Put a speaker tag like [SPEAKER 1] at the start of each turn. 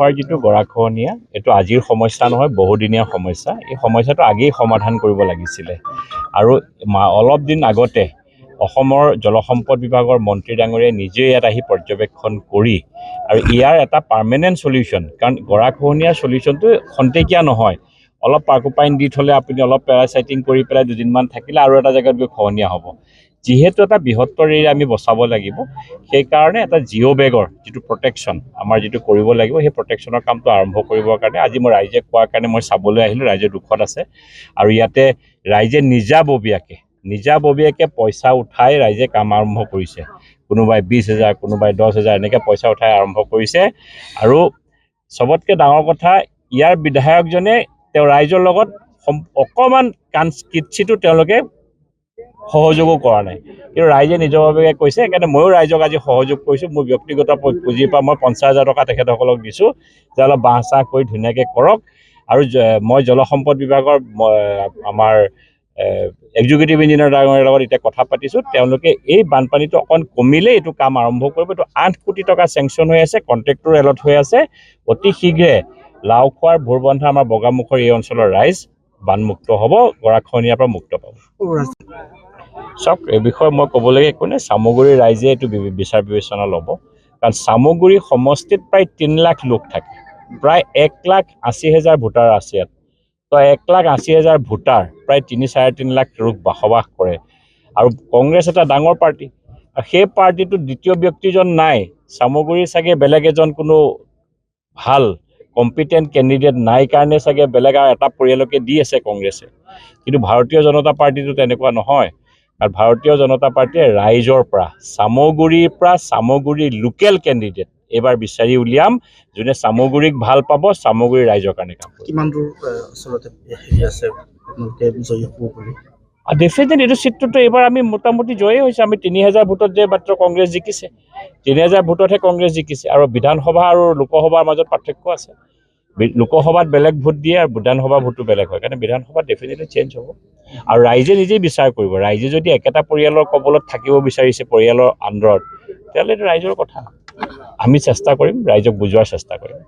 [SPEAKER 1] যিটো গৰাখহনীয়া এইটো আজিৰ সমস্যা নহয়, বহুদিনীয়া সমস্যা। এই সমস্যাটো আগেই সমাধান কৰিব লাগিছিলে আৰু অলপ দিন আগতে অসমৰ জলসম্পদ বিভাগৰ মন্ত্ৰী ডাঙৰীয়াই নিজে ইয়াত আহি পৰ্যবেক্ষণ কৰি আৰু ইয়াৰ এটা পাৰ্মানেণ্ট সলিউশ্যন, কাৰণ গৰাখহনীয়াৰ সলিউশ্যনটো খন্তেকীয়া নহয়। অলপ পাৰ্কোপাইন দি থ'লে আপুনি অলপ পেৰাচাইটিং কৰি পেলাই দুদিনমান থাকিলে আৰু এটা জেগাত গৈ খহনীয়া হ'ব। যিহেতু এটা বৃহত্তৰ এৰিয়া আমি বচাব লাগিব, সেইকাৰণে এটা জিঅ' বেগৰ যিটো প্ৰটেকশ্যন আমাৰ যিটো কৰিব লাগিব, সেই প্ৰটেকশ্যনৰ কামটো আৰম্ভ কৰিবৰ কাৰণে আজি মই ৰাইজে কোৱাৰ কাৰণে মই চাবলৈ আহিলোঁ। ৰাইজে দুখত আছে আৰু ইয়াতে ৰাইজে নিজাববীয়াকে পইচা উঠাই ৰাইজে কাম আৰম্ভ কৰিছে। কোনোবাই 20,000, কোনোবাই 10,000 এনেকৈ পইচা উঠাই আৰম্ভ কৰিছে। আৰু চবতকৈ ডাঙৰ কথা, ইয়াৰ বিধায়কজনে তেওঁ ৰাইজৰ লগত অকণমান কিঞ্চিতো তেওঁলোকে সহযোগো কৰা নাই, কিন্তু ৰাইজে নিজৰভাৱে কৈছে। সেইকাৰণে ময়ো ৰাইজক আজি সহযোগ কৰিছোঁ। মোৰ ব্যক্তিগত পুঁজিৰ পৰা মই 50,000 টকা তেখেতসকলক দিছোঁ যে অলপ বাঁহ চাহ কৰি ধুনীয়াকৈ কৰক। আৰু মই জলসম্পদ বিভাগৰ আমাৰ এক্সিকিউটিভ ইঞ্জিনিয়াৰ ডাঙৰীয়াৰ লগত এতিয়া কথা পাতিছোঁ। তেওঁলোকে এই বানপানীটো অকণ কমিলে এইটো কাম আৰম্ভ কৰিব। এইটো 8 কোটি টকা চেংচন হৈ আছে, কণ্ট্ৰেক্টৰ এলট হৈ আছে। অতি শীঘ্ৰে লাওখোৱাৰ ভোৰবন্ধা আমাৰ বগামুখৰ এই অঞ্চলৰ ৰাইজ বানমুক্ত হ'ব, গৰাখহনীয়াৰ পৰা মুক্ত পাব। চাওক, এই বিষয়ে মই ক'বলগীয়া একো নাই। চামগুৰিৰ ৰাইজে এইটো বিচাৰ বিবেচনা ল'ব, কাৰণ চামগুৰি সমষ্টিত প্ৰায় 3 লাখ লোক থাকে, প্ৰায় 1,80,000 ভোটাৰ আছে ইয়াত। তো 1,80,000 ভোটাৰ, প্ৰায় 3-3.5 লাখ লোক বসবাস কৰে। আৰু কংগ্ৰেছ এটা ডাঙৰ পাৰ্টি, সেই পাৰ্টিটোত দ্বিতীয় ব্যক্তিজন নাই। চামগুৰিৰ চাগে বেলেগ এজন কোনো ভাল কম্পিটেণ্ট কেণ্ডিডেট নাই কাৰণে চাগে বেলেগ আৰু এটা পৰিয়ালকে দি আছে কংগ্ৰেছে। কিন্তু ভাৰতীয় জনতা পাৰ্টিটো তেনেকুৱা নহয়। আৰু ভাৰতীয় জনতা পাৰ্টীয়ে ৰাইজৰ পৰা, চামগুৰিৰ লোকেল কেণ্ডিডেট এইবাৰ বিচাৰি উলিয়াম, যোনে চামগুৰিক ভাল পাব, চামগুৰি ৰাইজৰ কাৰণে কাম কৰিব।
[SPEAKER 2] কিমান দূৰ আচলতে হেৰি আছে জয়ী হ'ব বুলি?
[SPEAKER 1] ডেফিনেটলি এইটো চিটটোতো এইবাৰ আমি মোটামুটি জয়ী হৈছে। আমি 3,000 ভোটত যে মাত্ৰ কংগ্ৰেছ জিকিছে, 3,000 ভোটতহে কংগ্ৰেছ জিকিছে। আৰু বিধানসভা আৰু লোকসভাৰ মাজত পাৰ্থক্য আছে। লোকসভাত বেলেগ ভোট দিয়ে আৰু বিধানসভাৰ ভোটটো বেলেগ হয়, কাৰণে বিধানসভাত ডেফিনেটলি চেঞ্জ হ'ব। আৰু ৰাইজে নিজেই বিচাৰ কৰিব। ৰাইজে যদি একেটা পৰিয়ালৰ কবলত থাকিব বিচাৰিছে, পৰিয়ালৰ আণ্ডাৰত, তেতিয়াহ'লে এইটো ৰাইজৰ কথা। আমি চেষ্টা কৰিম, ৰাইজক বুজোৱাৰ চেষ্টা কৰিম।